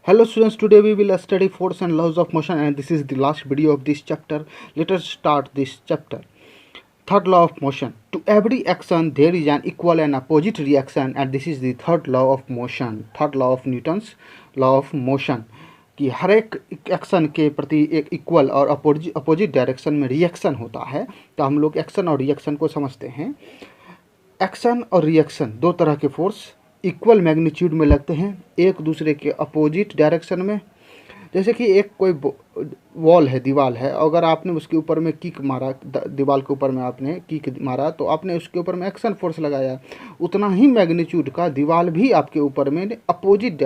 Hello students, today we will study force and laws of motion, and this is the last video of this chapter. Let us start this chapter. Third law of motion. To every action there is an equal and opposite reaction, and this is the third law of motion. Third law of Newton's law of motion कि हर एक action के प्रति एक equal और opposite direction में reaction होता है। तो हम लोग एक्शन और रिएक्शन को समझते हैं। एक्शन और रिएक्शन दो तरह के फोर्स इक्वल मैग्नीट्यूड में लगते हैं एक दूसरे के अपोजिट डायरेक्शन में। जैसे कि एक कोई वॉल है, दीवार है, अगर आपने उसके ऊपर में किक मारा, दीवार के ऊपर में आपने किक मारा तो आपने उसके ऊपर में एक्शन फोर्स लगाया, उतना ही मैग्नीट्यूड का दीवार भी आपके ऊपर में अपोजिट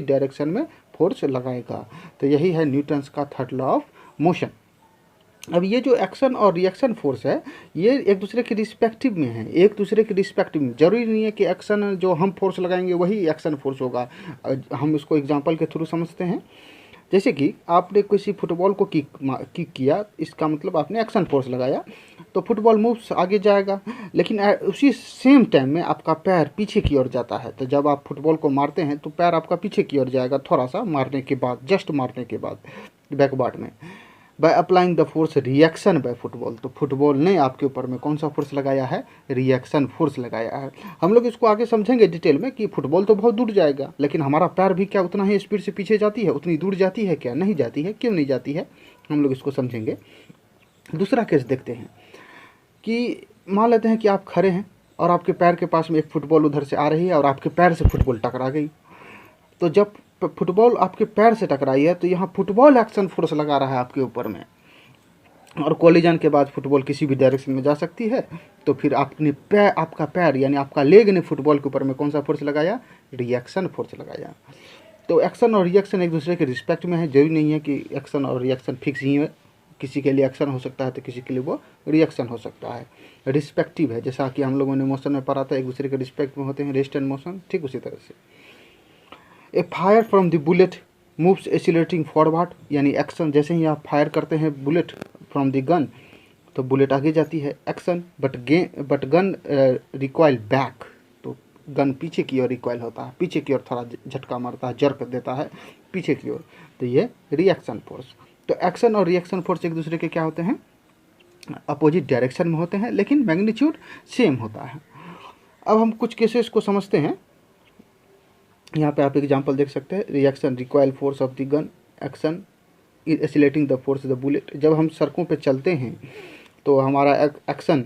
डायरेक्शन में फोर्स लगाएगा। तो यही है न्यूटन्स का थर्ड लॉ ऑफ मोशन। अब ये जो एक्शन और रिएक्शन फोर्स है ये एक दूसरे के रिस्पेक्टिव में है, एक दूसरे के रिस्पेक्टिव में। जरूरी नहीं है कि एक्शन जो हम फोर्स लगाएंगे वही एक्शन फोर्स होगा। हम इसको एग्जांपल के थ्रू समझते हैं। जैसे कि आपने किसी फुटबॉल को किक किया, इसका मतलब आपने एक्शन फोर्स लगाया, तो फुटबॉल मूव्स आगे जाएगा, लेकिन उसी सेम टाइम में आपका पैर पीछे की ओर जाता है। तो जब आप फुटबॉल को मारते हैं तो पैर आपका पीछे की ओर जाएगा, थोड़ा सा मारने के बाद, जस्ट मारने के बाद बैकवर्ड में। By applying the force reaction by football, तो फुटबॉल ने आपके ऊपर में कौन सा फोर्स लगाया है? रिएक्शन फोर्स लगाया है। हम लोग इसको आगे समझेंगे डिटेल में कि फुटबॉल तो बहुत दूर जाएगा, लेकिन हमारा पैर भी क्या उतना ही स्पीड से पीछे जाती है, उतनी दूर जाती है क्या? नहीं जाती है। क्यों नहीं जाती है? हम लोग इसको समझेंगे। दूसरा केस देखते हैं कि मान लेते हैं कि आप खड़े हैं और आपके पैर के पास में एक फुटबॉल उधर से आ रही है और आपके पैर से फुटबॉल टकरा गई। तो जब फुटबॉल आपके पैर से टकराई है तो यहाँ फुटबॉल एक्शन फोर्स लगा रहा है आपके ऊपर में, और कोलिजन के बाद फुटबॉल किसी भी डायरेक्शन में जा सकती है। तो फिर आपका पैर यानी आपका लेग ने फुटबॉल के ऊपर में कौन सा फोर्स लगाया? रिएक्शन फोर्स लगाया। तो एक्शन और रिएक्शन एक दूसरे के रिस्पेक्ट में है। जरूरी नहीं है कि एक्शन और रिएक्शन फिक्स ही है, किसी के लिए एक्शन हो सकता है तो किसी के लिए वो रिएक्शन हो सकता है। रिस्पेक्टिव है, जैसा कि हम लोगों ने मोशन में पढ़ा था, एक दूसरे के रिस्पेक्ट में होते हैं, रेस्ट एंड मोशन, ठीक उसी तरह से। A fire from the bullet moves accelerating forward, यानी एक्शन, जैसे ही आप फायर करते हैं बुलेट फ्रॉम द गन तो बुलेट आगे जाती है, action. But gun recoil back, तो गन पीछे की ओर रिकॉइल होता है, पीछे की ओर थोड़ा झटका मारता है, जर्क देता है पीछे की ओर, तो ये रिएक्शन फोर्स। तो एक्शन और रिएक्शन फोर्स एक दूसरे के क्या होते हैं? अपोजिट डायरेक्शन में होते हैं, लेकिन मैग्नीट्यूड सेम होता है। अब हम कुछ केसेस को समझते हैं। यहाँ पे आप एग्जांपल देख सकते हैं। Reaction recoil force of the gun, action accelerating the force the bullet. जब हम सड़कों पे चलते हैं तो हमारा action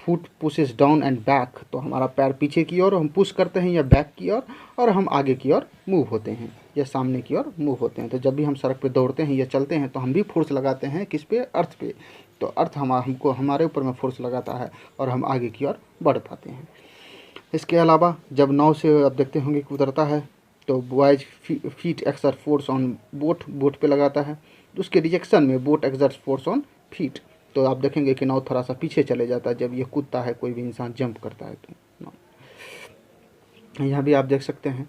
foot pushes down and back, तो हमारा पैर पीछे की ओर हम पुश करते हैं या बैक की ओर, और हम आगे की ओर मूव होते हैं या सामने की ओर मूव होते हैं। तो जब भी हम सड़क पे दौड़ते हैं या चलते हैं तो हम भी फोर्स लगाते हैं, किस पे? अर्थ पे। तो अर्थ हमको हमारे ऊपर में फोर्स लगाता है और हम आगे की ओर बढ़ पाते हैं। इसके अलावा जब नाव से आप देखते होंगे कि उतरता है तो boys feet exert force on boat पे लगाता है, तो उसके रिएक्शन में boat exert force on feet. तो आप देखेंगे कि नाव थोड़ा सा पीछे चले जाता है जब ये कूदता है, कोई भी इंसान जंप करता है तो। यहाँ भी आप देख सकते हैं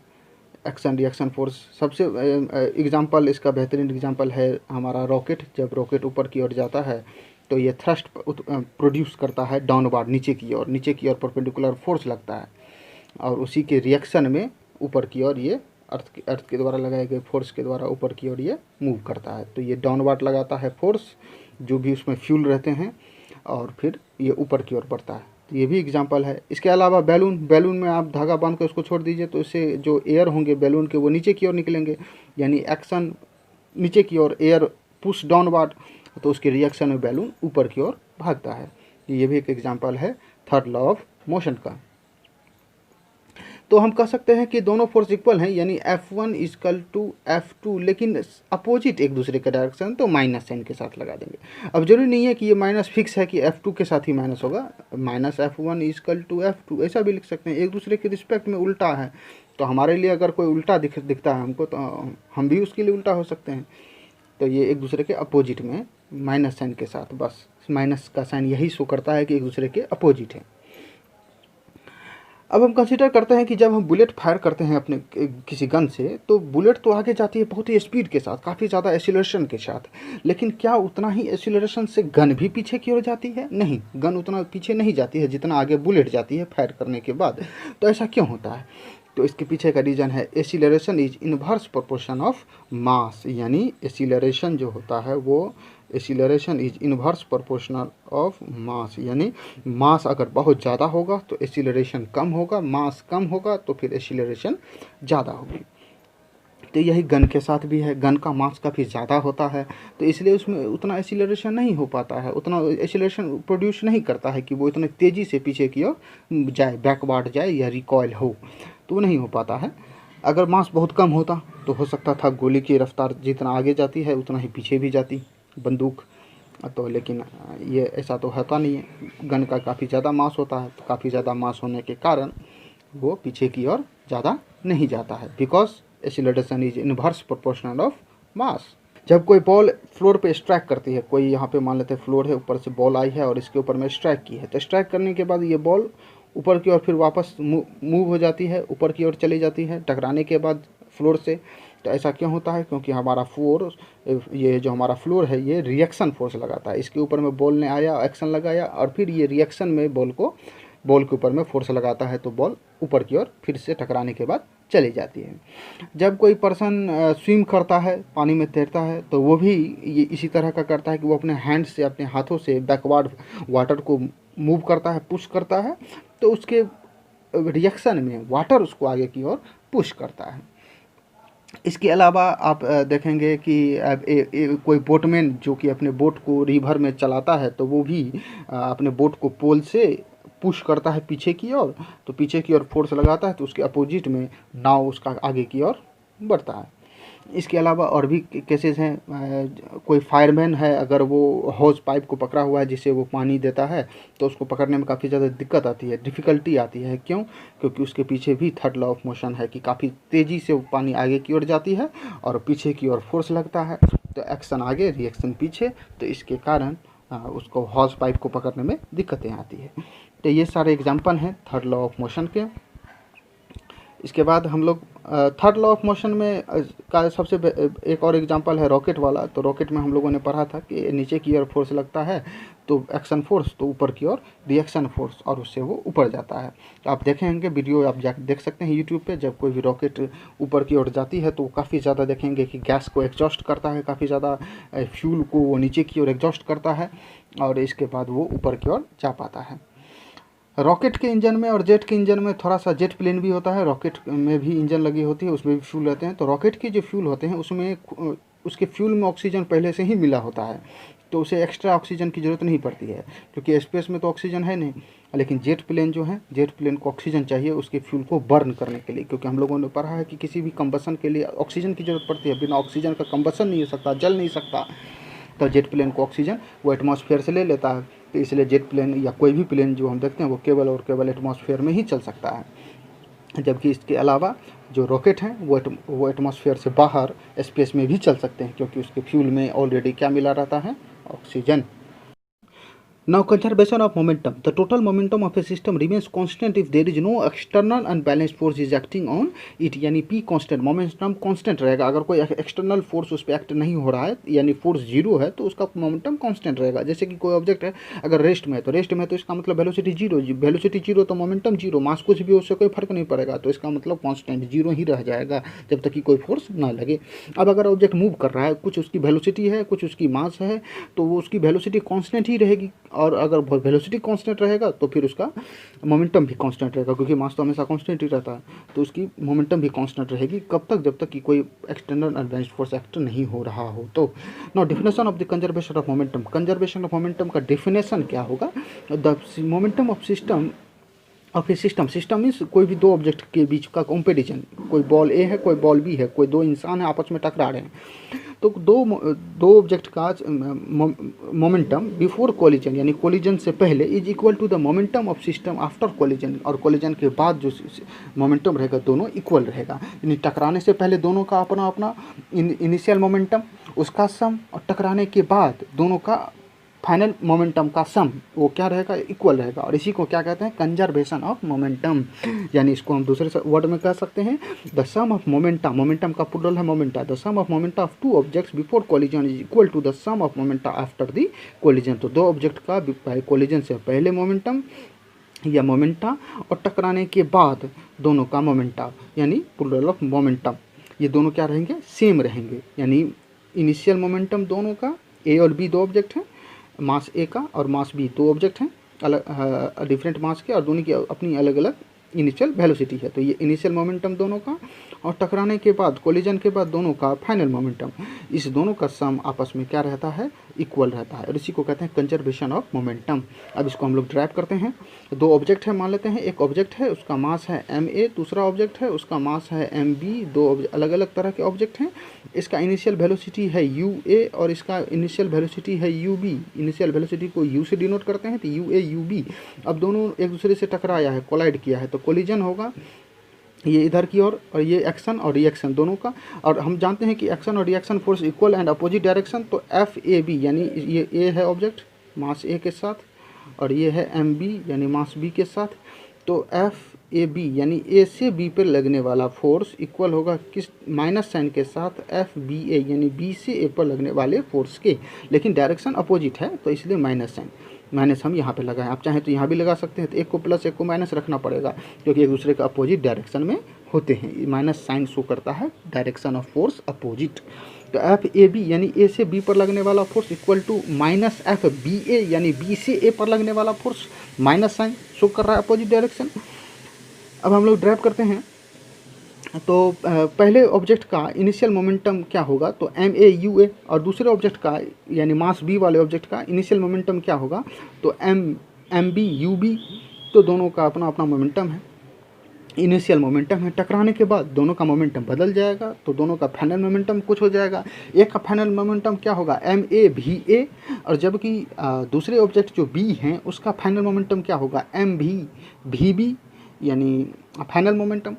एक्शन रिएक्शन फोर्स। सबसे एग्जांपल, इसका बेहतरीन एग्जांपल है हमारा रॉकेट। जब रॉकेट ऊपर की ओर जाता है तो ये थ्रस्ट प्रोड्यूस करता है डाउनवर्ड, नीचे की ओर परपेंडिकुलर फोर्स लगता है, और उसी के रिएक्शन में ऊपर की ओर ये अर्थ के द्वारा लगाए गए फोर्स के द्वारा ऊपर की ओर ये मूव करता है। तो ये डाउनवर्ड लगाता है फोर्स, जो भी उसमें फ्यूल रहते हैं, और फिर ये ऊपर की ओर बढ़ता है। तो ये भी एग्जांपल है। इसके अलावा बैलून में आप धागा बांध कर उसको छोड़ दीजिए तो इससे जो एयर होंगे बैलून के वो नीचे की ओर निकलेंगे, यानी एक्शन नीचे की ओर, एयर पुश डाउनवर्ड, तो उसके रिएक्शन में बैलून ऊपर की ओर भागता है। ये भी एक एग्जांपल है थर्ड लॉ ऑफ मोशन का। तो हम कह सकते हैं कि दोनों फोर्स इक्वल हैं, यानी F1 इक्वल टू F2, लेकिन अपोजिट एक दूसरे का डायरेक्शन, तो माइनस साइन के साथ लगा देंगे। अब जरूरी नहीं है कि ये माइनस फिक्स है कि F2 के साथ ही माइनस होगा, minus F1 equal to F2 ऐसा भी लिख सकते हैं। एक दूसरे के रिस्पेक्ट में उल्टा है, तो हमारे लिए अगर कोई उल्टा दिखता है हमको, तो हम भी उसके लिए उल्टा हो सकते हैं। तो ये एक दूसरे के अपोजिट में माइनस साइन के साथ, बस माइनस का साइन यही शो करता है कि एक दूसरे के अपोजिट है। अब हम कंसीडर करते हैं कि जब हम बुलेट फायर करते हैं अपने किसी गन से, तो बुलेट तो आगे जाती है बहुत ही स्पीड के साथ, काफ़ी ज़्यादा एक्सीलरेशन के साथ, लेकिन क्या उतना ही एक्सीलरेशन से गन भी पीछे की ओर जाती है? नहीं, गन उतना पीछे नहीं जाती है जितना आगे बुलेट जाती है फायर करने के बाद। तो ऐसा क्यों होता है? तो इसके पीछे का रीज़न है acceleration is inverse proportion of mass, यानी एक्सीलरेशन जो होता है वो acceleration is inverse proportional of mass, यानी मास अगर बहुत ज़्यादा होगा तो एक्सीलरेशन कम होगा, मास कम होगा तो फिर एक्सीलरेशन ज़्यादा होगी। तो यही गन के साथ भी है, गन का मास काफ़ी ज़्यादा होता है तो इसलिए उसमें उतना एक्सीलरेशन नहीं हो पाता है, उतना एक्सीलरेशन प्रोड्यूस नहीं करता है कि वो इतने तेज़ी से पीछे की ओर जाए, बैकवार्ड जाए या रिकॉयल हो, तो वो नहीं हो पाता है। अगर मास बहुत कम होता तो हो सकता था गोली की रफ्तार जितना आगे जाती है उतना ही पीछे भी जाती बंदूक, तो लेकिन ये ऐसा तो होता नहीं है। गन का काफ़ी ज़्यादा मास होता है, तो काफ़ी ज़्यादा मास होने के कारण वो पीछे की ओर ज़्यादा नहीं जाता है, because acceleration is inverse proportional of mass. जब कोई बॉल फ्लोर पे स्ट्राइक करती है, कोई यहाँ पे मान लेते हैं फ्लोर है, ऊपर से बॉल आई है और इसके ऊपर में स्ट्राइक की है, तो स्ट्राइक करने के बाद ये बॉल ऊपर की ओर फिर वापस मूव हो जाती है, ऊपर की ओर चली जाती है टकराने के बाद फ्लोर से। तो ऐसा क्यों होता है? क्योंकि हमारा फोर्स, ये जो हमारा फ्लोर है ये रिएक्शन फोर्स लगाता है, इसके ऊपर में बॉल ने आया, एक्शन लगाया और फिर ये रिएक्शन में बॉल के ऊपर में फोर्स लगाता है, तो बॉल ऊपर की ओर फिर से टकराने के बाद चली जाती है। जब कोई पर्सन स्विम करता है, पानी में तैरता है, तो वो भी ये इसी तरह का करता है कि वो अपने हैंड से, अपने हाथों से बैकवर्ड वाटर को मूव करता है, पुश करता है, तो उसके रिएक्शन में वाटर उसको आगे की ओर पुश करता है। इसके अलावा आप देखेंगे कि कोई बोटमैन जो कि अपने बोट को रिवर में चलाता है, तो वो भी अपने बोट को पोल से पुश करता है पीछे की ओर, तो पीछे की ओर फोर्स लगाता है, तो उसके अपोजिट में नाव उसका आगे की ओर बढ़ता है। इसके अलावा और भी केसेस हैं, कोई फायरमैन है, अगर वो हॉज पाइप को पकड़ा हुआ है जिससे वो पानी देता है, तो उसको पकड़ने में काफ़ी ज़्यादा दिक्कत आती है, डिफ़िकल्टी आती है। क्यों? क्योंकि उसके पीछे भी थर्ड लॉ ऑफ मोशन है कि काफ़ी तेज़ी से वो पानी आगे की ओर जाती है और पीछे की ओर फोर्स लगता है, तो एक्शन आगे रिएक्शन पीछे, तो इसके कारण उसको हॉज पाइप को पकड़ने में दिक्कतें आती है। तो ये सारे एग्जाम्पल हैं थर्ड लॉ ऑफ मोशन के। इसके बाद हम लोग थर्ड लॉ ऑफ मोशन में का सबसे एक और एग्जांपल है रॉकेट वाला। तो रॉकेट में हम लोगों ने पढ़ा था कि नीचे की ओर फोर्स लगता है तो एक्शन फोर्स, तो ऊपर की ओर रिएक्शन फोर्स, और उससे वो ऊपर जाता है। तो आप देखेंगे वीडियो, आप जाकर देख सकते हैं यूट्यूब पे, जब कोई भी रॉकेट ऊपर की ओर जाती है तो काफ़ी ज़्यादा देखेंगे कि गैस को एग्जॉस्ट करता है, काफ़ी ज़्यादा फ्यूल को वो नीचे की ओर एग्जॉस्ट करता है और इसके बाद वो ऊपर की ओर जा पाता है। रॉकेट के इंजन में और जेट के इंजन में थोड़ा सा, जेट प्लेन भी होता है, रॉकेट में भी इंजन लगी होती है, उसमें भी फ्यूल रहते हैं। तो रॉकेट के जो फ्यूल होते हैं उसमें उसके फ्यूल में ऑक्सीजन पहले से ही मिला होता है, तो उसे एक्स्ट्रा ऑक्सीजन की ज़रूरत नहीं पड़ती है, क्योंकि स्पेस में तो ऑक्सीजन है नहीं। लेकिन जेट प्लेन जो है, जेट प्लेन को ऑक्सीजन चाहिए उसके फ्यूल को बर्न करने के लिए, क्योंकि हम लोगों ने पढ़ा है कि किसी भी कंबसन के लिए ऑक्सीजन की ज़रूरत पड़ती है, बिना ऑक्सीजन का कंबसन नहीं हो सकता, जल नहीं सकता। तो जेट प्लेन को ऑक्सीजन वो एटमॉस्फेयर से ले लेता है, तो इसलिए जेट प्लेन या कोई भी प्लेन जो हम देखते हैं वो केवल और केवल एटमॉस्फेयर में ही चल सकता है। जबकि इसके अलावा जो रॉकेट हैं वो एटमॉस्फेयर से बाहर स्पेस में भी चल सकते हैं, क्योंकि उसके फ्यूल में ऑलरेडी क्या मिला रहता है? Oxygen. Now, conservation of momentum. The total momentum of a system remains constant if there is no external unbalanced force is acting on it, यानी P constant, momentum constant रहेगा। अगर कोई एक्सटर्नल फोर्स उस पर एक्ट नहीं हो रहा है, यानी फोर्स जीरो है, तो उसका मोमेंटम कांस्टेंट रहेगा। जैसे कि कोई ऑब्जेक्ट है, अगर रेस्ट में है तो इसका मतलब वेलोसिटी जीरो, वेलोसिटी जीरो तो मोमेंटम जीरो, मास कुछ भी उससे कोई फर्क नहीं पड़ेगा, तो इसका मतलब कांस्टेंट जीरो ही रह जाएगा जब तक कि कोई फोर्स ना लगे। अब अगर ऑब्जेक्ट मूव कर रहा है, कुछ उसकी वेलोसिटी है, कुछ उसकी मास है, तो वो उसकी वेलोसिटी कांस्टेंट ही रहेगी, और अगर वेलोसिटी कांस्टेंट रहेगा तो फिर उसका मोमेंटम भी कांस्टेंट रहेगा, क्योंकि मास तो हमेशा कांस्टेंट ही रहता है, तो उसकी मोमेंटम भी कांस्टेंट रहेगी। कब तक? जब तक कि कोई एक्सटर्नल अनबैलेंस्ड फोर्स एक्ट नहीं हो रहा हो। तो now definition of the conservation of momentum. Conservation of momentum का डेफिनेशन क्या होगा? The momentum of system system means कोई भी दो ऑब्जेक्ट के बीच का कंपटीशन, कोई बॉल ए है, कोई बॉल बी है, कोई दो इंसान है आपस में टकरा रहे हैं, तो दो ऑब्जेक्ट का मोमेंटम बिफोर कोलिजन, यानी कोलिजन से पहले, is equal to the momentum of system after collision, और कोलिजन के बाद जो मोमेंटम रहेगा दोनों इक्वल रहेगा। यानी टकराने से पहले दोनों का अपना अपना इनिशियल मोमेंटम, उसका सम, और टकराने के बाद दोनों का फाइनल मोमेंटम का सम वो क्या रहेगा? इक्वल रहेगा। और इसी को क्या कहते हैं? Conservation of momentum. यानी इसको हम दूसरे वर्ड में कह सकते हैं the sum of momenta, momentum का प्लूरल है momenta, the sum of momenta of two objects before collision is equal to the sum of momenta after the collision. तो दो ऑब्जेक्ट का कोलिजन से पहले मोमेंटम या मोमेंटा, और टकराने के बाद दोनों का मोमेंटा यानी प्लूरल ऑफ मोमेंटम, ये दोनों क्या रहेंगे, सेम रहेंगे। यानी इनिशियल मोमेंटम दोनों का, ए और बी दो ऑब्जेक्ट हैं, मास ए का और मास बी दो ऑब्जेक्ट हैं अलग डिफरेंट मास के, और दोनों की अपनी अलग अलग इनिशियल वेलोसिटी है। तो ये इनिशियल मोमेंटम दोनों का, और टकराने के बाद, कोलिजन के बाद दोनों का फाइनल मोमेंटम, इस दोनों का सम आपस में क्या रहता है, इक्वल रहता है, और इसी को कहते हैं कंजर्वेशन ऑफ मोमेंटम। अब इसको हम लोग ड्राइव करते हैं। दो ऑब्जेक्ट है मान लेते हैं, एक ऑब्जेक्ट है उसका मास है ma, दूसरा ऑब्जेक्ट है उसका मास है mb, दो अलग अलग तरह के ऑब्जेक्ट हैं। इसका इनिशियल वेलोसिटी है ua और इसका इनिशियल वेलोसिटी है ub। इनिशियल वेलोसिटी को u से डिनोट करते हैं, तो ua ub। अब दोनों एक दूसरे से टकराया है, कोलाइड किया है, तो कोलिजन होगा ये इधर की ओर, और ये एक्शन और रिएक्शन दोनों का। और हम जानते हैं कि एक्शन और reaction force equal and opposite direction, तो एफ ए बी यानी ये ए है ऑब्जेक्ट मास ए के साथ, और ये है एम बी यानी मास बी के साथ। तो एफ ए बी यानी ए से बी पर लगने वाला फोर्स इक्वल होगा किस, माइनस साइन के साथ एफ बी ए यानी बी से ए पर लगने वाले फोर्स के, लेकिन डायरेक्शन अपोजिट है तो इसलिए माइनस साइन, माइनस हम यहाँ पे लगाएं। आप चाहें तो यहाँ भी लगा सकते हैं, तो एक को प्लस एक को माइनस रखना पड़ेगा क्योंकि एक दूसरे का अपोजिट डायरेक्शन में होते हैं। माइनस साइन शो करता है डायरेक्शन ऑफ फोर्स अपोजिट। तो एफ ए बी यानी ए से बी पर लगने वाला force equal to minus F B A यानी बी से ए पर लगने वाला फोर्स, माइनस साइन शो कर रहा है अपोजिट डायरेक्शन। अब हम लोग ड्राइव करते हैं। तो पहले ऑब्जेक्ट का इनिशियल मोमेंटम क्या होगा, तो एम ए यू ए, और दूसरे ऑब्जेक्ट का यानी मास बी वाले ऑब्जेक्ट का इनिशियल मोमेंटम क्या होगा, तो एम बी यू बी। तो दोनों का अपना अपना मोमेंटम है, इनिशियल मोमेंटम है। टकराने के बाद दोनों का मोमेंटम बदल जाएगा, तो दोनों का फाइनल मोमेंटम कुछ हो जाएगा। एक का फाइनल मोमेंटम क्या होगा, एम ए भी ए, और जबकि दूसरे ऑब्जेक्ट जो बी हैं उसका फाइनल मोमेंटम क्या होगा, एम भी बी यानी फाइनल मोमेंटम।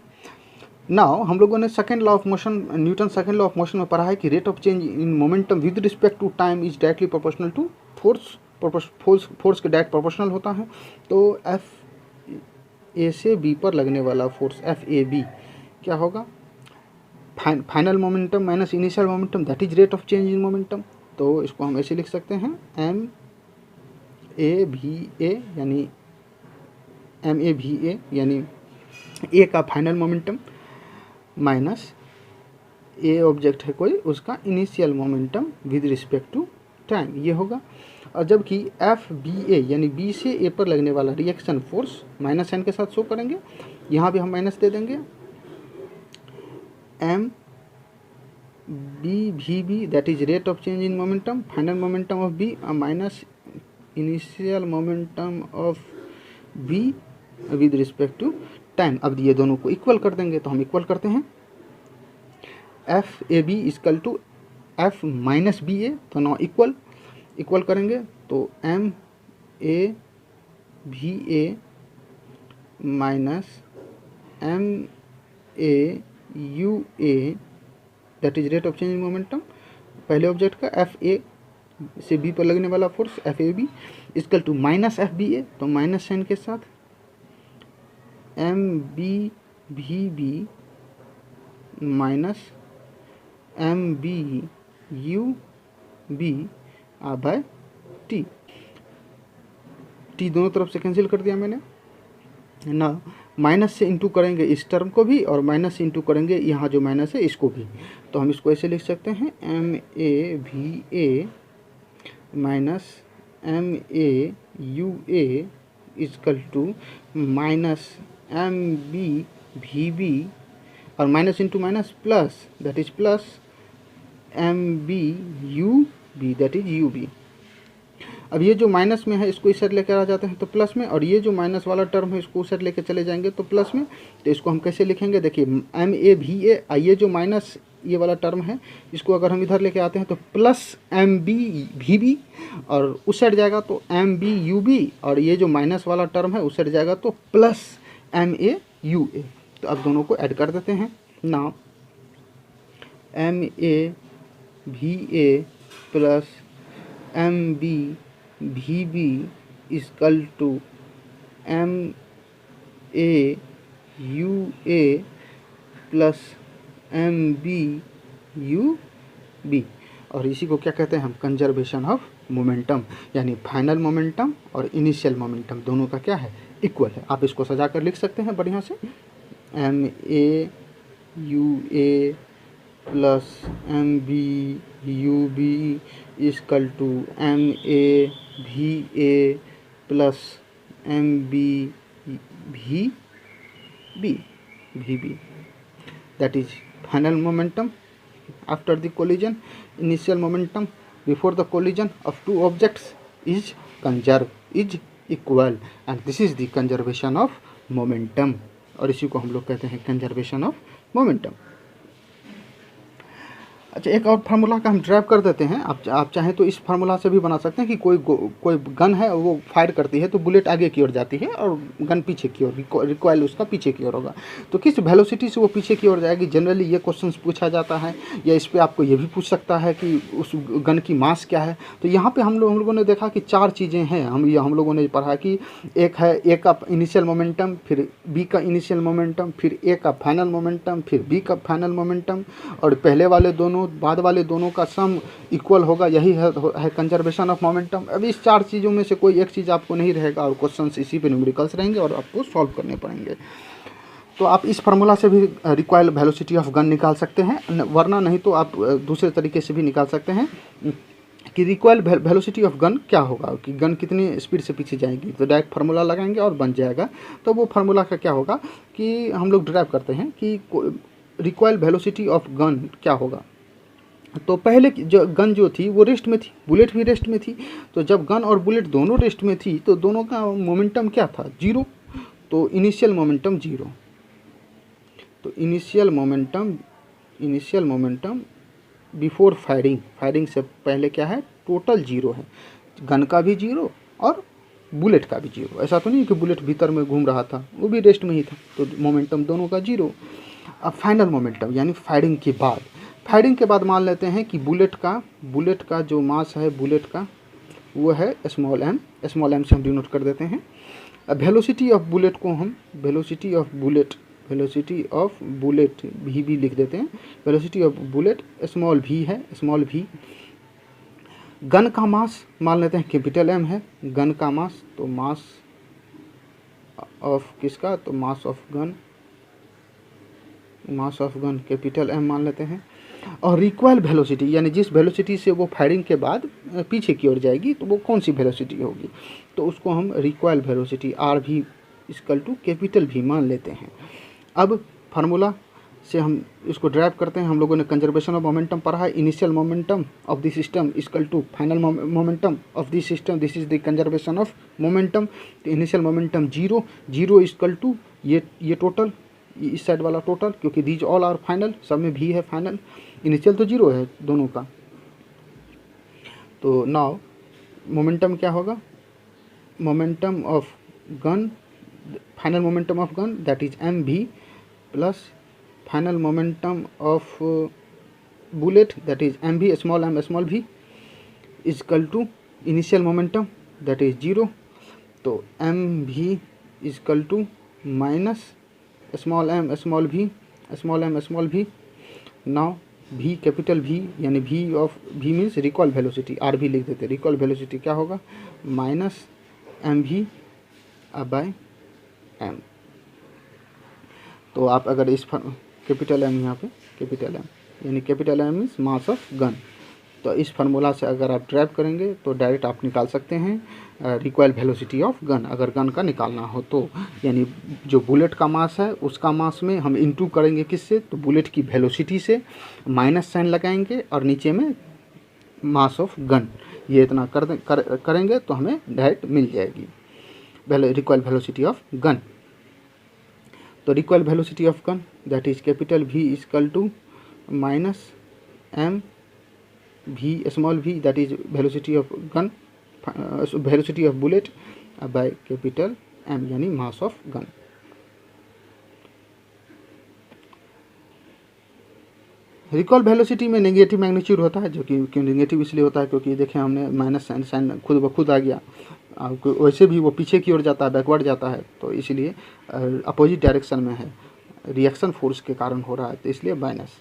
नाउ हम लोगों ने second law of motion, Newton second law of motion में पढ़ा है कि rate of change in momentum with respect to time is directly proportional to force के डायरेक्ट प्रोपोर्शनल होता है। तो एफ ए से बी पर लगने वाला फोर्स एफ ए बी क्या होगा, final momentum minus initial momentum, that is rate of change in momentum. तो इसको हम ऐसे लिख सकते हैं, एम ए भी ए यानी एम ए भी ए यानी ए का final momentum minus A object है कोई, उसका initial momentum with respect to time, ये होगा। और जबकि एफ बी ए यानी बी से ए पर लगने वाला रिएक्शन फोर्स माइनस साइन के साथ शो करेंगे, यहाँ भी हम माइनस दे देंगे, M B B that is rate of change in momentum, final momentum of B minus initial momentum of B with respect to time. अब ये दोनों को इक्वल कर देंगे, तो हम इक्वल करते हैं, F A B equal to F minus B A, तो नौ इक्वल करेंगे, तो M A V A minus M A U A that is rate of change in momentum, पहले ऑब्जेक्ट का एफ ए से B पर लगने वाला force F A B equal to minus F B A, तो minus sign के साथ M B V B minus M B U B by T, T दोनों तरफ से कैंसिल कर दिया मैंने ना, माइनस से इंटू करेंगे इस टर्म को भी और माइनस से इंटू करेंगे यहाँ जो माइनस है इसको भी, तो हम इसको ऐसे लिख सकते हैं, M A V A minus M A U A equal to minus M B V B, और minus into minus plus that is plus M B U B that is U B. अब ये जो minus में है इसको इस side लेकर आ जाते हैं तो प्लस में, और ये जो माइनस वाला टर्म है इसको उस साइड लेकर चले जाएंगे तो प्लस में। तो इसको हम कैसे लिखेंगे, देखिए एम ए भी ए, ये जो माइनस ये वाला टर्म है इसको अगर हम इधर लेके आते हैं तो plus M B V B, और उस साइड जाएगा तो एम बी यू बी, और ये जो माइनस वाला टर्म है उस साइड जाएगा तो प्लस एम ए यू ए। तो अब दोनों को ऐड कर देते हैं ना, M A V A plus M B V B equal to M A U A plus M B U B, और इसी को क्या कहते हैं हम, कंजर्वेशन ऑफ मोमेंटम, यानी फाइनल मोमेंटम और इनिशियल मोमेंटम दोनों का क्या है, इक्वल है। आप इसको सजा कर लिख सकते हैं बढ़िया से, MAUA plus MBUB equal to MAVA plus MBVB, that is final momentum after the collision. Initial momentum before the collision of two objects is equal, and this is the conservation of momentum, और इसी को हम लोग कहते हैं conservation of momentum. अच्छा, एक और फार्मूला का हम ड्राइव कर देते हैं। आप चाहें तो इस फार्मूला से भी बना सकते हैं कि कोई गन है, वो फायर करती है तो बुलेट आगे की ओर जाती है और गन पीछे की ओर, रिकॉइल उसका पीछे की ओर होगा, तो किस वेलोसिटी से वो पीछे की ओर जाएगी। जनरली ये क्वेश्चंस पूछा जाता है, या इस पर आपको ये भी पूछ सकता है कि उस गन की मास क्या है। तो यहाँ पर हम लोगों ने देखा कि 4 चीज़ें हैं। हम लोगों ने पढ़ा कि एक है ए का इनिशियल मोमेंटम, फिर बी का इनिशियल मोमेंटम, फिर ए का फाइनल मोमेंटम, फिर बी का फाइनल मोमेंटम, और पहले वाले दोनों बाद वाले दोनों का सम इक्वल होगा। यही है कंजर्वेशन ऑफ मोमेंटम। अब इस 4 चीज़ों में से कोई एक चीज़ आपको नहीं रहेगा और क्वेश्चंस इसी पे न्यूमेरिकल्स रहेंगे और आपको सॉल्व करने पड़ेंगे। तो आप इस फार्मूला से भी रिक्वायर्ड वेलोसिटी ऑफ गन निकाल सकते हैं, वरना नहीं तो आप दूसरे तरीके से भी निकाल सकते हैं कि रिक्वायर्ड वेलोसिटी ऑफ गन क्या होगा, कि गन कितनी स्पीड से पीछे जाएगी। तो डायरेक्ट फार्मूला लगाएंगे और बन जाएगा। तो वो फार्मूला का क्या होगा कि हम लोग ड्राइव करते हैं कि रिक्वायर्ड वेलोसिटी ऑफ गन क्या होगा। तो पहले जो गन जो थी वो रेस्ट में थी, बुलेट भी रेस्ट में थी। तो जब गन और बुलेट दोनों रेस्ट में थी तो दोनों का मोमेंटम क्या था, 0। तो इनिशियल मोमेंटम 0। तो इनिशियल मोमेंटम बिफोर फायरिंग से पहले क्या है, टोटल 0 है। गन का भी 0 और बुलेट का भी 0। ऐसा तो नहीं कि बुलेट भीतर में घूम रहा था, वो भी रेस्ट में ही था। तो मोमेंटम दोनों का 0। अब फाइनल मोमेंटम यानी फायरिंग के बाद मान लेते हैं कि बुलेट का जो मास है बुलेट का वो है स्मॉल m से हम डिनोट कर देते हैं। अब वेलोसिटी ऑफ बुलेट को हम वेलोसिटी ऑफ बुलेट भी लिख देते हैं। Velocity of bullet small v है, स्मॉल v। गन का मास मान लेते हैं कैपिटल M है, गन का मास। तो मास ऑफ किसका, तो मास ऑफ गन कैपिटल M मान लेते हैं। और रिक्वायल वेलोसिटी यानी जिस वेलोसिटी से वो फायरिंग के बाद पीछे की ओर जाएगी तो वो कौन सी वेलोसिटी होगी, तो उसको हम recoil velocity RV equal to capital V मान लेते हैं। अब फार्मूला से हम इसको ड्राइव करते हैं। हम लोगों ने कंजर्वेशन ऑफ मोमेंटम पढ़ा है। Initial momentum of the system equal to final momentum of the system, this is the conservation of momentum. तो इनिशियल मोमेंटम 0 इक्वल टू ये टोटल, इस साइड वाला टोटल, क्योंकि दीज ऑल आर फाइनल, सब में भी है फाइनल। इनिशियल तो 0 है दोनों का। तो नाउ मोमेंटम क्या होगा, momentum of gun, final momentum of gun that is MV plus final momentum of bullet that is MV small v equal to initial momentum that is 0। तो MV equal to minus small m small v। Now v capital V यानी v means recoil velocity, RV लिख देते। Recall velocity क्या होगा, minus MV bye M। तो आप अगर इस कैपिटल M यहाँ पे कैपिटल M यानी capital M means mass of gun. तो इस फार्मूला से अगर आप ड्राइव करेंगे तो डायरेक्ट आप निकाल सकते हैं रिक्वायर्ड वेलोसिटी ऑफ गन, अगर गन का निकालना हो तो। यानी जो बुलेट का मास है उसका मास में हम इंटू करेंगे किससे, तो बुलेट की वेलोसिटी से माइनस साइन लगाएंगे और नीचे में मास ऑफ गन। ये इतना करेंगे तो हमें डायरेक्ट मिल जाएगी रिक्वायर्ड वेलोसिटी ऑफ गन। तो required velocity of gun that is capital V equal to minus M V small v that is velocity of gun, velocity of bullet by capital M यानी mass of gun। Recall velocity में negative magnitude होता है, जो कि क्यों negative इसलिए होता है क्योंकि देखें हमने माइनस साइन खुद ब खुद आ गया। वैसे भी वो पीछे की ओर जाता है, बैकवर्ड जाता है, तो इसलिए अपोजिट डायरेक्शन में है, रिएक्शन फोर्स के कारण हो रहा है, तो इसलिए माइनस।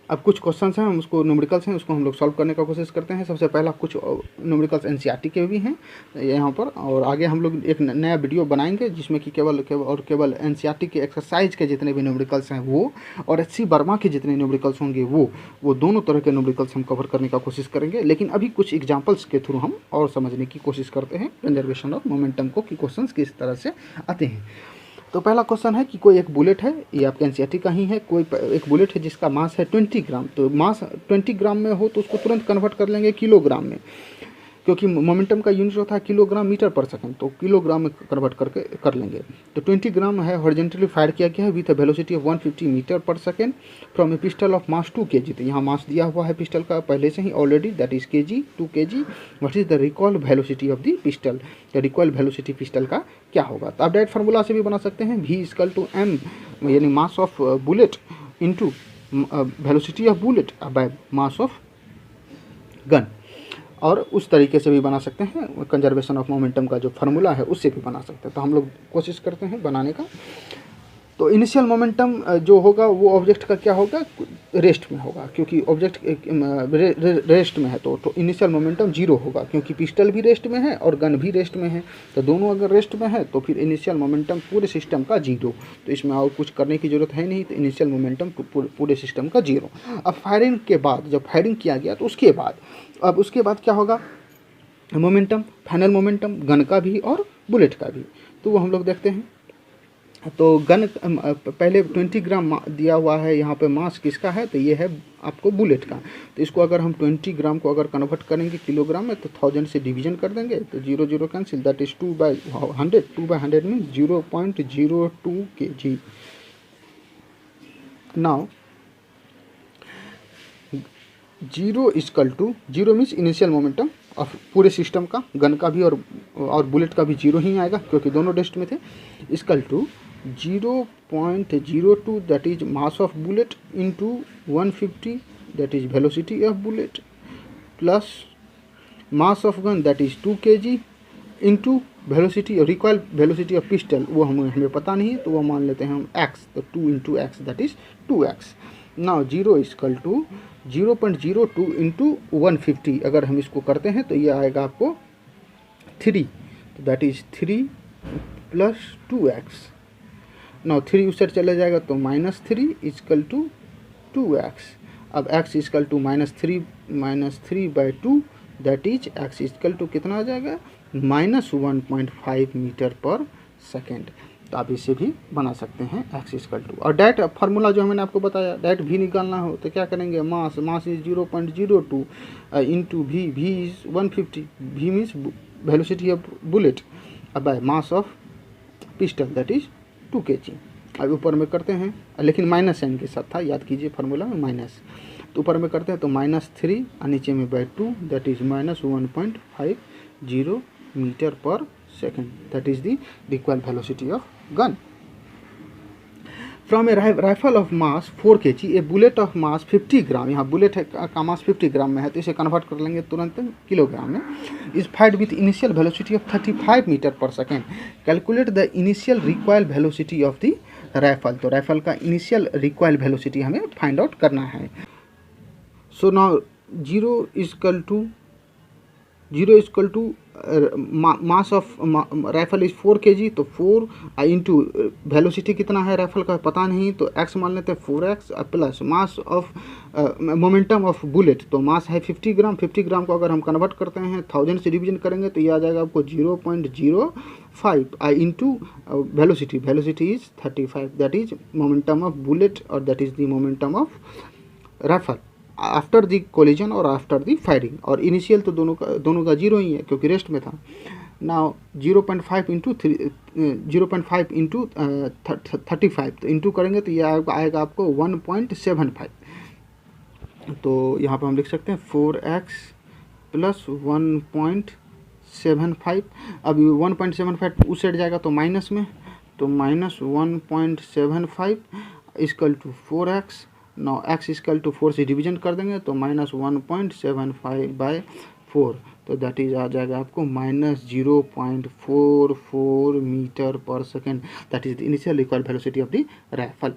अब कुछ क्वेश्चंस हैं, हम उसको न्यूमेरिकल्स हैं, उसको हम लोग सॉल्व करने का कोशिश करते हैं। सबसे पहला कुछ न्यूमेरिकल्स एनसीईआरटी के भी हैं यहाँ पर, और आगे हम लोग एक नया वीडियो बनाएंगे जिसमें कि केवल एनसीईआरटी के एक्सरसाइज के जितने भी न्यूमेरिकल्स हैं वो, और एचसी वर्मा के जितने न्यूमेरिकल्स होंगे वो दोनों तरह के न्यूमेरिकल्स हम कवर करने का कोशिश करेंगे। लेकिन अभी कुछ एग्जाम्पल्स के थ्रू हम और समझने की कोशिश करते हैं कंजर्वेशन ऑफ मोमेंटम को, कि क्वेश्चन किस तरह से आते हैं। तो पहला क्वेश्चन है कि कोई एक बुलेट है, ये आपके एनसीईआरटी का ही है, कोई एक बुलेट है जिसका मास है 20 ग्राम। तो मास 20 ग्राम में हो तो उसको तुरंत कन्वर्ट कर लेंगे किलोग्राम में, क्योंकि मोमेंटम का यूनिट होता है किलोग्राम मीटर पर सेकंड, तो किलोग्राम में कन्वर्ट करके कर लेंगे। तो 20 ग्राम है, हॉरिजॉन्टली फायर किया गया है with a velocity of 150 metre पर second from a pistol of mass 2 kg। तो यहाँ मास दिया हुआ है पिस्टल का पहले से ही already, that is kg 2 kg। What is the recoil velocity of the pistol, the recoil velocity pistol का क्या होगा। तो आप डायरेक्ट फार्मूला से भी बना सकते हैं, v इक्वल टू m यानी मास of bullet into velocity of bullet by mass of gun, और उस तरीके से भी बना सकते हैं। कंजर्वेशन ऑफ मोमेंटम का जो फार्मूला है उससे भी बना सकते हैं। तो हम लोग कोशिश करते हैं बनाने का। तो इनिशियल मोमेंटम जो होगा वो ऑब्जेक्ट का क्या होगा, रेस्ट में होगा, क्योंकि ऑब्जेक्ट रेस्ट में है तो इनिशियल मोमेंटम जीरो होगा, क्योंकि पिस्टल भी रेस्ट में है और गन भी रेस्ट में है। तो दोनों अगर रेस्ट में है तो फिर इनिशियल मोमेंटम पूरे सिस्टम का जीरो। तो इसमें और कुछ करने की ज़रूरत है नहीं, तो इनिशियल मोमेंटम पूरे सिस्टम का जीरो। अब फायरिंग के बाद, जब फायरिंग किया गया तो उसके बाद क्या होगा, मोमेंटम, फाइनल मोमेंटम गन का भी और बुलेट का भी। तो वो हम लोग देखते हैं। तो गन पहले 20 ग्राम दिया हुआ है, यहाँ पे मास किसका है, तो ये है आपको बुलेट का। तो इसको अगर हम 20 ग्राम को अगर कन्वर्ट करेंगे किलोग्राम में तो 1000 से डिवीजन कर देंगे, तो 0 0 cancel, that is 2/100। 2/100 mean 0.02 kg। Now 0 means initial momentum of पूरे सिस्टम का, गन का भी और बुलेट का भी जीरो ही आएगा क्योंकि दोनों रेस्ट में थे। Equal to 0.02 that is mass of bullet into 150 that is velocity of bullet plus mass of gun that is 2 kg into velocity, recoil velocity of pistol वो हमें पता नहीं, तो वो मान लेते हैं हम x। तो 2 into X that is 2x। Now 0 equal to 0.02 into 150, अगर हम इसको करते हैं तो ये आएगा आपको 3, तो that is 3 plus 2x। Now 3 उस साइड चले जाएगा तो -3 इक्वल टू 2x। अब x equal to -3/2 that is x equal to कितना आ जाएगा, -1.5 मीटर पर सेकेंड। तो आप इसे भी बना सकते हैं x इक्वल टू। और डायरेक्ट फार्मूला जो मैंने आपको बताया, डायरेक्ट v निकालना हो तो क्या करेंगे, mass is 0.02 into v is 150, v means velocity of bullet by mass of pistol that is 2 kg। अब ऊपर में करते हैं, लेकिन माइनस साइन के साथ था, याद कीजिए फार्मूला में माइनस। तो ऊपर में करते हैं तो -3 और नीचे में बाय 2 दैट इज -1.50 मीटर पर second, that is the required velocity of gun. From A rifle of mass 4 kg A bullet of mass 50 ग्राम, यहाँ बुलेट का मास 50 ग्राम में है तो इसे कन्वर्ट कर लेंगे तुरंत किलोग्राम में। Is fired with initial velocity of 35 metre पर second. Calculate the initial required velocity of the rifle. तो राइफल का इनिशियल रिक्वायर्ड वेलोसिटी हमें फाइंड आउट करना है। So now 0 equal to mass of rifle is 4 kg, तो 4 into velocity कितना है rifle का पता नहीं, तो x मान लेते हैं 4x plus mass of momentum of bullet, तो मास है 50 ग्राम। 50 ग्राम को अगर हम कन्वर्ट करते हैं 1000 से डिवीजन करेंगे तो ये आ जाएगा आपको 0.05 into velocity is 35 that is momentum of bullet और that is the momentum of rifle after the collision और आफ्टर दी फायरिंग। और इनिशियल तो दोनों का जीरो ही है क्योंकि रेस्ट में था। नाउ 0.5 इंटू 35, तो इंटू करेंगे तो ये आएगा आपको 1.75। तो यहाँ पर हम लिख सकते हैं 4x प्लस 1.75। अब 1.75 उस साइड जाएगा तो माइनस में, तो -1.75 equal to 4x। Now x equal to 4 से डिवीजन कर देंगे तो -1.75/4, तो दैट इज आ जाएगा आपको -0.44 मीटर पर second, that is the initial required velocity of the rifle.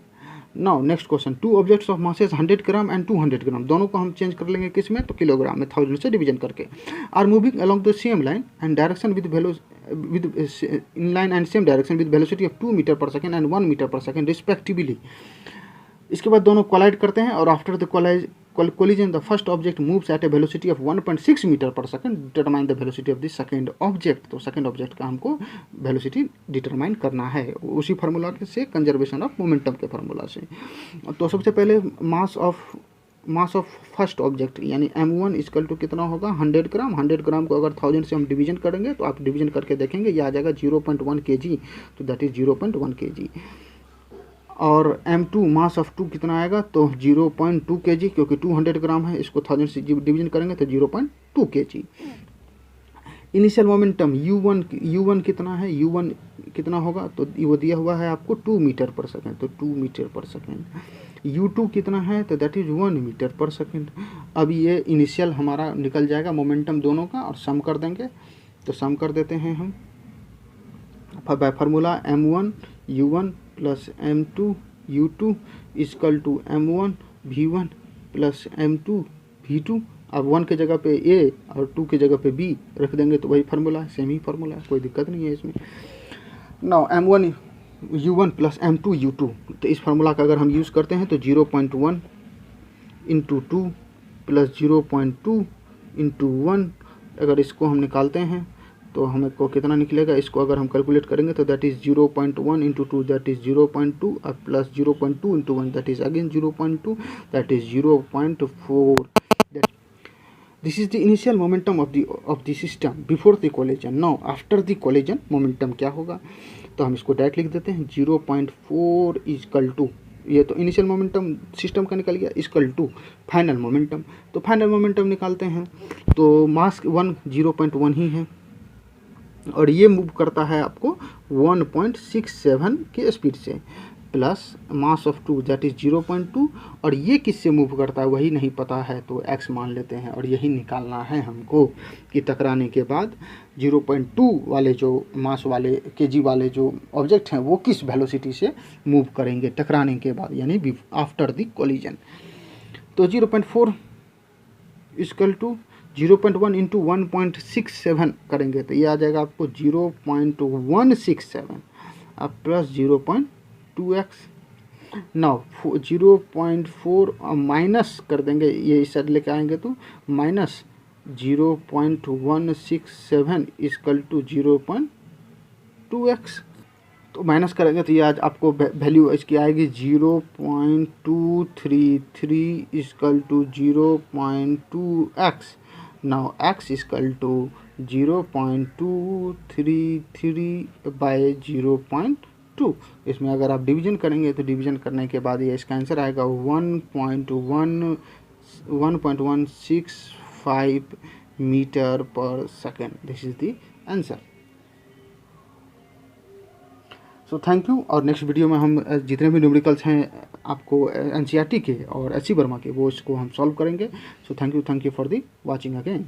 Now next question, two objects of masses 100 gram and 200 ग्राम, दोनों को हम चेंज कर लेंगे किस में, तो किलोग्राम में 1000 से डिवीजन करके, are moving along the same line and direction with in line and same direction with velocity of 2 metre पर सेकेंड एंड 1 मीटर पर सेकेंड रिस्पेक्टिवली। इसके बाद दोनों कोलाइड करते हैं और after the collision the first object moves at a velocity of 1.6 metre पर second, determine the velocity of the second object. तो सेकेंड ऑब्जेक्ट का हमको वेलोसिटी डिटरमाइन करना है उसी फार्मूला से, कंजर्वेशन ऑफ मोमेंटम के फार्मूला से। तो सबसे पहले मास ऑफ फर्स्ट ऑब्जेक्ट यानी m1 इक्वल टू कितना होगा 100 ग्राम। 100 ग्राम को अगर 1000 से हम डिवीजन करेंगे तो आप डिवीजन करके देखेंगे ये आ जाएगा 0.1 kg, तो दैट इज 0.1 kg। और m2 मास ऑफ 2 कितना आएगा, तो 0.2 kg, क्योंकि 200 ग्राम है, इसको 1000 से डिवीजन करेंगे तो 0.2 kg। इनिशियल मोमेंटम u1 कितना है, u1 कितना होगा, तो वो दिया हुआ है आपको 2 मीटर पर सेकेंड, तो 2 मीटर पर सेकेंड। u2 कितना है, तो दैट इज 1 मीटर पर सेकेंड। अब ये इनिशियल हमारा निकल जाएगा मोमेंटम दोनों का, और सम कर देंगे, तो सम कर देते हैं हम by formula m1 u1 plus m2 u2 equal to m1 v1 plus m2 v2। अब 1 के जगह पे a और 2 के जगह पे b रख देंगे तो वही फार्मूला है, सेम ही फार्मूला है, कोई दिक्कत नहीं है इसमें। Now m1 u1 plus m2 u2, तो इस फार्मूला का अगर हम यूज़ करते हैं तो 0.1 इंटू 2 प्लस 0.2 इंटू 1, अगर इसको हम निकालते हैं तो हमें को कितना निकलेगा, इसको अगर हम कैलकुलेट करेंगे तो that is 0.1 into 2 that is 0.2 और plus 0.2 into 1 that is again 0.2 that is 0.4। This is the initial momentum of the system before the collision. Now after the collision momentum क्या होगा, तो हम इसको डायरेक्ट लिख देते हैं 0.4 इक्वल टू, ये तो इनिशियल मोमेंटम सिस्टम का निकल गया, इक्वल टू फाइनल मोमेंटम। तो फाइनल मोमेंटम निकालते हैं तो मास 0.1 ही है, और ये मूव करता है आपको 1.67 के स्पीड से, plus mass of 2 that is 0.2, और ये किससे मूव करता है वही नहीं पता है, तो x मान लेते हैं, और यही निकालना है हमको कि टकराने के बाद 0.2 वाले जो मास वाले kg वाले जो ऑब्जेक्ट हैं वो किस वेलोसिटी से मूव करेंगे टकराने के बाद, यानी आफ्टर द कोलिजन। तो 0.4 इक्वल टू 0.1 इंटू 1.67 करेंगे तो ये आ जाएगा आपको 0.167 अब प्लस 0.2x। नाउ 0.4 माइनस कर देंगे, ये इस साइड लेके आएंगे तो माइनस 0.167 इक्वल टू 0.2x, तो माइनस करेंगे तो ये आज आपको वैल्यू इसकी आएगी 0.233 equal to 0.2x। Now x equal to 0.233 by 0.2। इसमें अगर आप डिवीजन करेंगे तो डिवीजन करने के बाद ये इसका आंसर आएगा 1.165 मीटर पर second. This is the answer. So thank you. और नेक्स्ट वीडियो में हम जितने भी न्यूमेरिकल्स हैं आपको एनसीईआरटी के और एचसी वर्मा के वो इसको हम सॉल्व करेंगे। So thank you for the watching again.